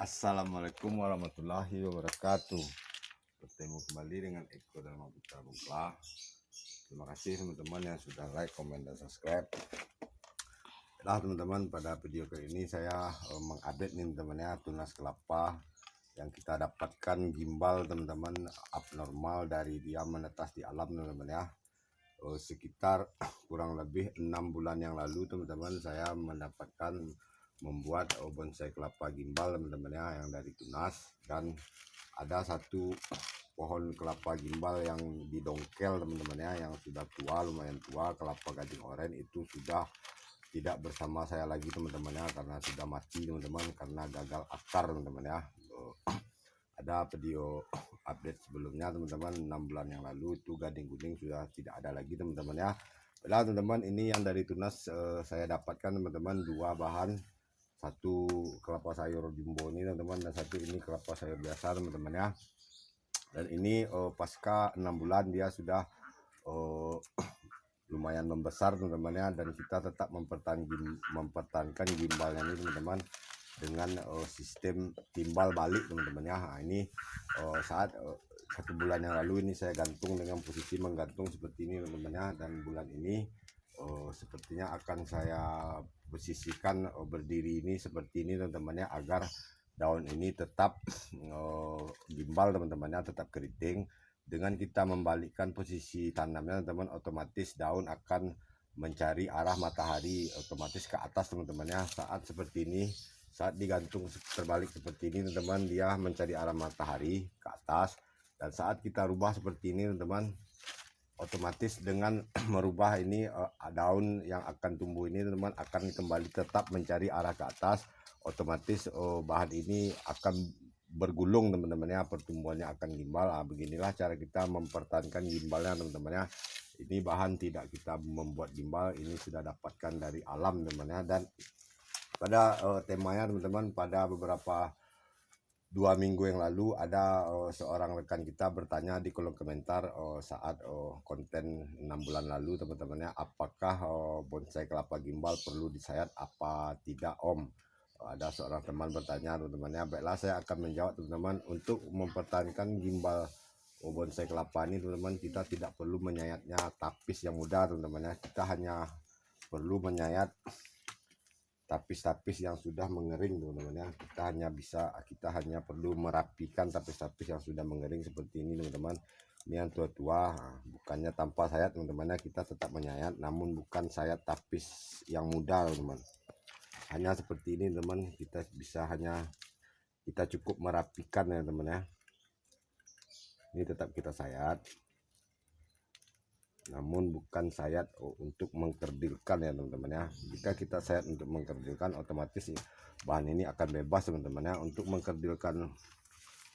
Assalamualaikum warahmatullahi wabarakatuh. Bertemu kembali dengan Eko dalam Habitat Bongkla. Terima kasih teman-teman yang sudah like, komen, dan subscribe. Nah teman-teman, pada video kali ini saya mengupdate nih teman-teman ya, tunas kelapa yang kita dapatkan gimbal teman-teman abnormal dari dia menetas di alam teman-teman ya. Sekitar kurang lebih 6 bulan yang lalu teman-teman saya mendapatkan membuat bonsai kelapa gimbal teman-teman ya, yang dari tunas. Dan ada satu pohon kelapa gimbal yang didongkel teman-teman ya, yang sudah tua, lumayan tua, kelapa gading oren itu sudah tidak bersama saya lagi teman-teman ya, karena sudah mati teman-teman, karena gagal akar teman-teman ya. Ada video update sebelumnya teman-teman, 6 bulan yang lalu itu gading kuning sudah tidak ada lagi teman-teman ya. Padahal teman-teman, ini yang dari tunas saya dapatkan teman-teman, dua bahan, satu kelapa sayur jumbo ini teman-teman, dan satu ini kelapa sayur biasa teman-teman ya. Dan ini pasca 6 bulan dia sudah lumayan membesar teman-teman ya, dan kita tetap mempertahankan gimbalnya ini teman-teman dengan sistem timbal balik teman-teman ya. Nah, ini saat 1 bulan yang lalu ini saya gantung dengan posisi menggantung seperti ini teman-teman ya, dan bulan ini sepertinya akan saya posisikan berdiri ini seperti ini teman-teman ya, agar daun ini tetap gimbal teman-teman ya, tetap keriting. Dengan kita membalikkan posisi tanamnya teman-teman, otomatis daun akan mencari arah matahari otomatis ke atas teman-teman ya. Saat seperti ini, saat digantung terbalik seperti ini teman-teman, dia mencari arah matahari ke atas. Dan saat kita rubah seperti ini teman-teman, otomatis dengan merubah ini daun yang akan tumbuh ini teman-teman akan kembali tetap mencari arah ke atas. Otomatis bahan ini akan bergulung teman-teman ya, pertumbuhannya akan gimbal. Beginilah cara kita mempertahankan gimbalnya teman-teman ya. Ini bahan tidak kita membuat gimbal, ini sudah dapatkan dari alam teman-teman ya. Dan pada temanya teman-teman, pada beberapa 2 minggu yang lalu ada seorang rekan kita bertanya di kolom komentar saat konten 6 bulan lalu teman-teman ya, apakah bonsai kelapa gimbal perlu disayat apa tidak om. Ada seorang teman bertanya teman-teman ya. Baiklah, saya akan menjawab teman-teman. Untuk mempertahankan gimbal bonsai kelapa ini teman-teman, kita tidak perlu menyayatnya tapis yang mudah teman-teman ya. Kita hanya perlu menyayat tapis-tapis yang sudah mengering teman-teman ya. Kita hanya perlu merapikan tapis-tapis yang sudah mengering seperti ini teman-teman. Ini yang tua-tua, bukannya tanpa sayat teman-teman ya, kita tetap menyayat, namun bukan sayat tapis yang mudah teman-teman. Hanya seperti ini teman, kita cukup merapikan ya teman ya. Ini tetap kita sayat, namun bukan sayat untuk mengkerdilkan ya teman-teman ya. Jika kita sayat untuk mengkerdilkan, otomatis bahan ini akan bebas teman-teman ya. Untuk mengkerdilkan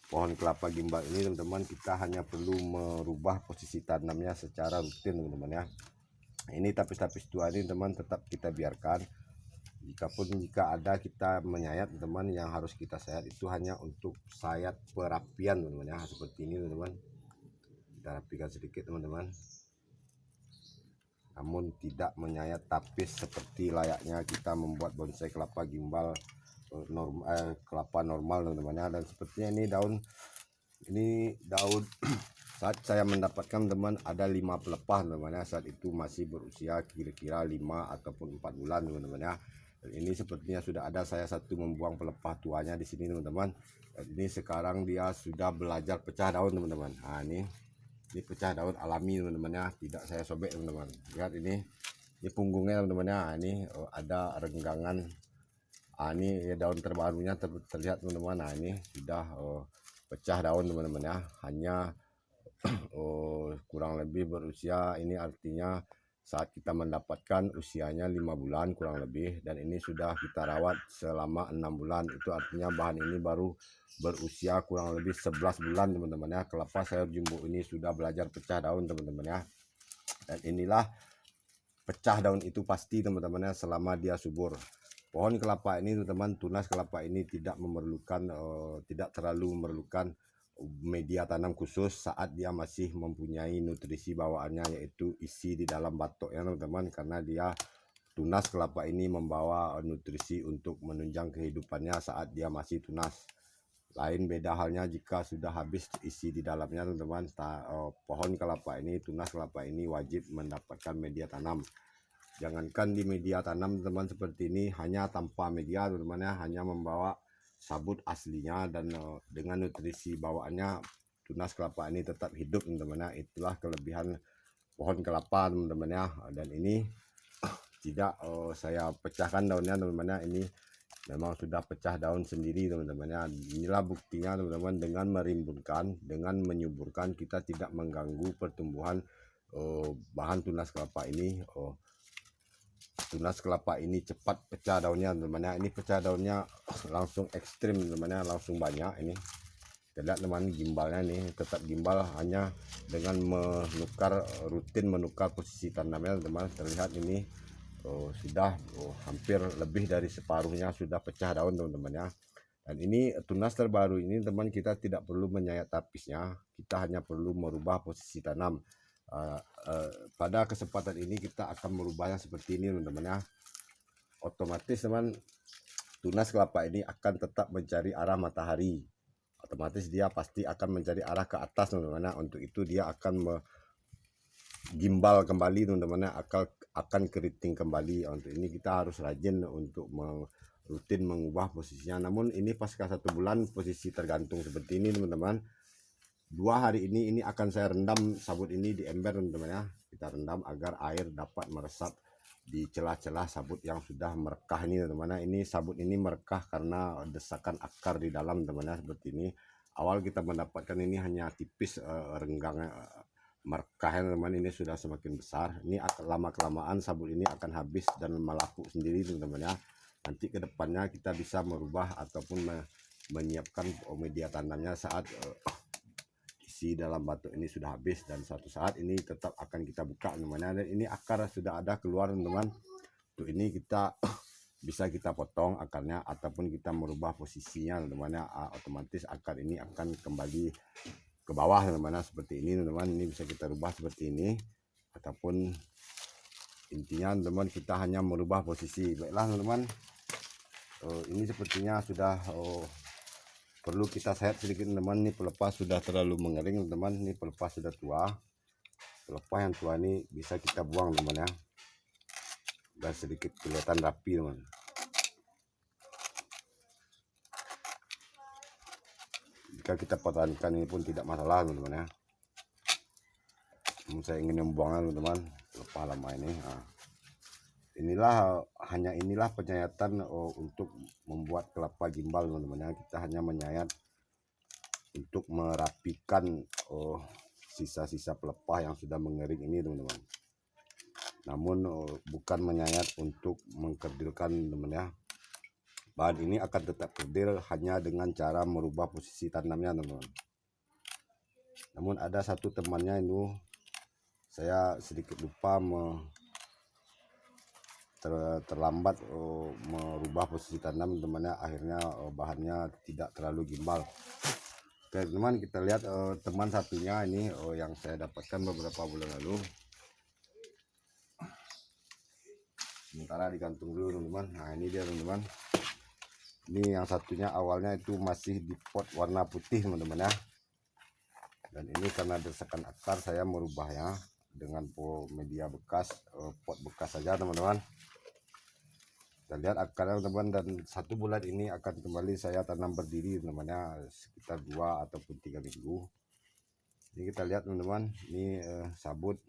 pohon kelapa gimbal ini teman-teman, kita hanya perlu merubah posisi tanamnya secara rutin teman-teman ya. Ini tapis-tapis tua ini teman tetap kita biarkan. Jika ada kita menyayat teman-teman, yang harus kita sayat itu hanya untuk sayat perapian teman-teman ya, seperti ini teman-teman. Kita rapikan sedikit teman-teman, namun tidak menyayat tapis seperti layaknya kita membuat bonsai kelapa gimbal kelapa normal teman-teman ya. Dan sepertinya ini daun saat saya mendapatkan teman ada 5 pelepah teman-teman ya. Saat itu masih berusia kira-kira 5 ataupun 4 bulan teman-teman ya. Dan ini sepertinya sudah ada saya satu membuang pelepah tuanya di sini teman-teman. Dan ini sekarang dia sudah belajar pecah daun teman-teman. Nah, ini pecah daun alami teman-teman ya, tidak saya sobek teman-teman. Lihat ini punggungnya teman-teman ya. Ini ada renggangan. Ini ya, daun terbarunya terlihat teman-teman. Nah, ini sudah pecah daun teman-teman ya. Hanya kurang lebih berusia, ini artinya saat kita mendapatkan usianya 5 bulan kurang lebih, dan ini sudah kita rawat selama 6 bulan. Itu artinya bahan ini baru berusia kurang lebih 11 bulan teman-teman ya. Kelapa sayur jumbo ini sudah belajar pecah daun teman-teman ya. Dan inilah pecah daun itu pasti teman-teman ya, selama dia subur. Pohon kelapa ini teman-teman, tunas kelapa ini tidak terlalu memerlukan media tanam khusus saat dia masih mempunyai nutrisi bawaannya, yaitu isi di dalam batoknya teman-teman, karena dia tunas kelapa ini membawa nutrisi untuk menunjang kehidupannya saat dia masih tunas. Lain beda halnya jika sudah habis isi di dalamnya teman-teman. Pohon kelapa ini, tunas kelapa ini wajib mendapatkan media tanam. Jangankan di media tanam teman-teman seperti ini, hanya tanpa media teman-teman ya, hanya membawa sabut aslinya dan dengan nutrisi bawaannya, tunas kelapa ini tetap hidup teman-teman ya. Itulah kelebihan pohon kelapa teman-teman ya. Dan ini tidak saya pecahkan daunnya teman-teman ya, ini memang sudah pecah daun sendiri teman-teman ya. Inilah buktinya teman-teman, dengan merimbunkan, dengan menyuburkan, kita tidak mengganggu pertumbuhan bahan tunas kelapa ini. Tunas kelapa ini cepat pecah daunnya teman-teman ya. Ini pecah daunnya langsung ekstrim teman-teman ya, langsung banyak. Ini kita lihat teman, gimbalnya nih tetap gimbal, hanya dengan rutin menukar posisi tanamnya teman-teman. Terlihat ini sudah hampir lebih dari separuhnya sudah pecah daun teman-teman ya. Dan ini tunas terbaru ini teman, kita tidak perlu menyayat tapisnya, kita hanya perlu merubah posisi tanam. Pada kesempatan ini kita akan merubahnya seperti ini teman-teman ya. Otomatis teman, tunas kelapa ini akan tetap mencari arah matahari, otomatis dia pasti akan mencari arah ke atas teman-teman ya. Untuk itu dia akan gimbal kembali teman-teman, akan keriting kembali. Untuk ini kita harus rajin untuk rutin mengubah posisinya. Namun ini pasca 1 bulan posisi tergantung seperti ini teman-teman. 2 hari ini akan saya rendam sabut ini di ember teman-teman ya. Kita rendam agar air dapat meresap di celah-celah sabut yang sudah merekah ini teman-teman. Ini sabut ini merekah karena desakan akar di dalam teman-teman ya, seperti ini. Awal kita mendapatkan ini hanya tipis renggang merekah ya teman, ini sudah semakin besar. Ini lama kelamaan sabut ini akan habis dan melaku sendiri teman-teman ya. Nanti kedepannya kita bisa merubah ataupun menyiapkan media tanamnya saat isi dalam batu ini sudah habis, dan suatu saat ini tetap akan kita buka teman-teman. Dan ini akar sudah ada keluar teman-teman. Untuk ini kita bisa kita potong akarnya ataupun kita merubah posisinya teman-teman ya. Otomatis akar ini akan kembali ke bawah teman-teman, seperti ini teman-teman. Ini bisa kita rubah seperti ini, ataupun intinya teman-teman kita hanya merubah posisi. Baiklah teman-teman, ini sepertinya sudah perlu kita sayat sedikit teman-teman. Ini pelepah sudah terlalu mengering teman-teman, ini pelepah sudah tua. Pelepah yang tua ini bisa kita buang teman-teman ya, dan sedikit kelihatan rapi teman. Jika kita pertahankan ini pun tidak masalah teman-teman ya. Saya ingin membuangnya teman-teman, pelepah lama ini. Inilah penyayatan untuk membuat kelapa gimbal teman-teman ya. Kita hanya menyayat untuk merapikan sisa-sisa pelepah yang sudah mengering ini teman-teman. Namun bukan menyayat untuk mengkerdilkan teman-teman ya. Bahan ini akan tetap kerdil hanya dengan cara merubah posisi tanamnya teman-teman. Namun ada satu temannya ini, saya sedikit lupa terlambat merubah posisi tanam teman-teman ya. Akhirnya bahannya tidak terlalu gimbal. Oke teman, kita lihat teman satunya ini yang saya dapatkan beberapa bulan lalu. Sementara digantung dulu teman-teman. Nah ini dia teman-teman. Ini yang satunya awalnya itu masih di pot warna putih teman-teman ya. Dan ini karena desakan akar saya merubahnya dengan media bekas, pot bekas saja teman-teman. Kita lihat akarnya teman-teman, dan 1 bulan ini akan kembali saya tanam berdiri teman-teman ya, sekitar 2 ataupun 3 minggu. Ini kita lihat teman-teman, ini sabut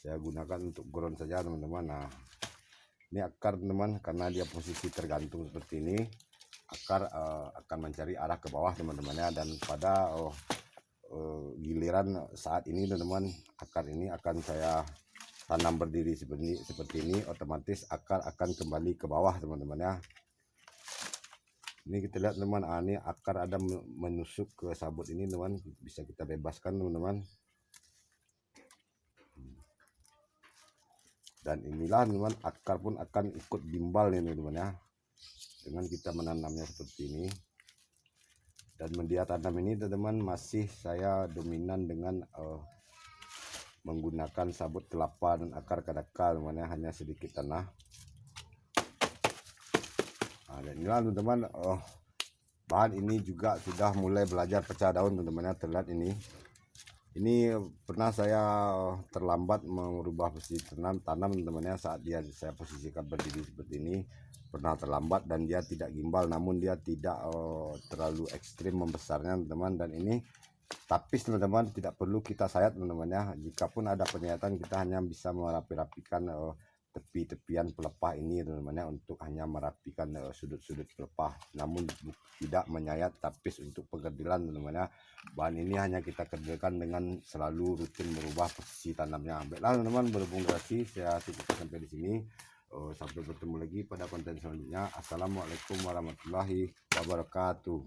saya gunakan untuk ground saja teman-teman. Nah ini akar teman-teman, karena dia posisi tergantung seperti ini, akar akan mencari arah ke bawah teman-teman ya. Dan pada giliran saat ini teman-teman, akar ini akan saya tanam berdiri seperti ini, otomatis akar akan kembali ke bawah teman-teman ya. Ini kita lihat teman, ini akar ada menusuk ke sabut ini teman, bisa kita bebaskan teman-teman. Dan inilah teman, akar pun akan ikut gimbal ini teman ya, dengan kita menanamnya seperti ini. Dan media tanam ini teman-teman masih saya dominan dengan menggunakan sabut kelapa dan akar kadakal teman ya, hanya sedikit tanah. Nah, dan inilah teman-teman bahan ini juga sudah mulai belajar pecah daun teman-teman ya. Terlihat ini pernah saya terlambat merubah posisi tanam teman-teman ya. Saat saya posisikan berdiri seperti ini pernah terlambat dan dia tidak gimbal, namun dia tidak terlalu ekstrim membesarnya teman-teman. Dan ini tapis teman-teman, tidak perlu kita sayat teman-teman ya. Jikapun ada penyayatan, kita hanya bisa merapi-rapikan tepi-tepian pelepah ini teman-teman ya, untuk hanya merapikan sudut-sudut pelepah, namun tidak menyayat tapis untuk pengkerdilan teman-teman ya. Bahan ini hanya kita kerdilkan dengan selalu rutin merubah posisi tanamnya. Baiklah teman-teman, berhubung durasi saya cukupkan sampai di sini. Sampai bertemu lagi pada konten selanjutnya. Assalamualaikum warahmatullahi wabarakatuh.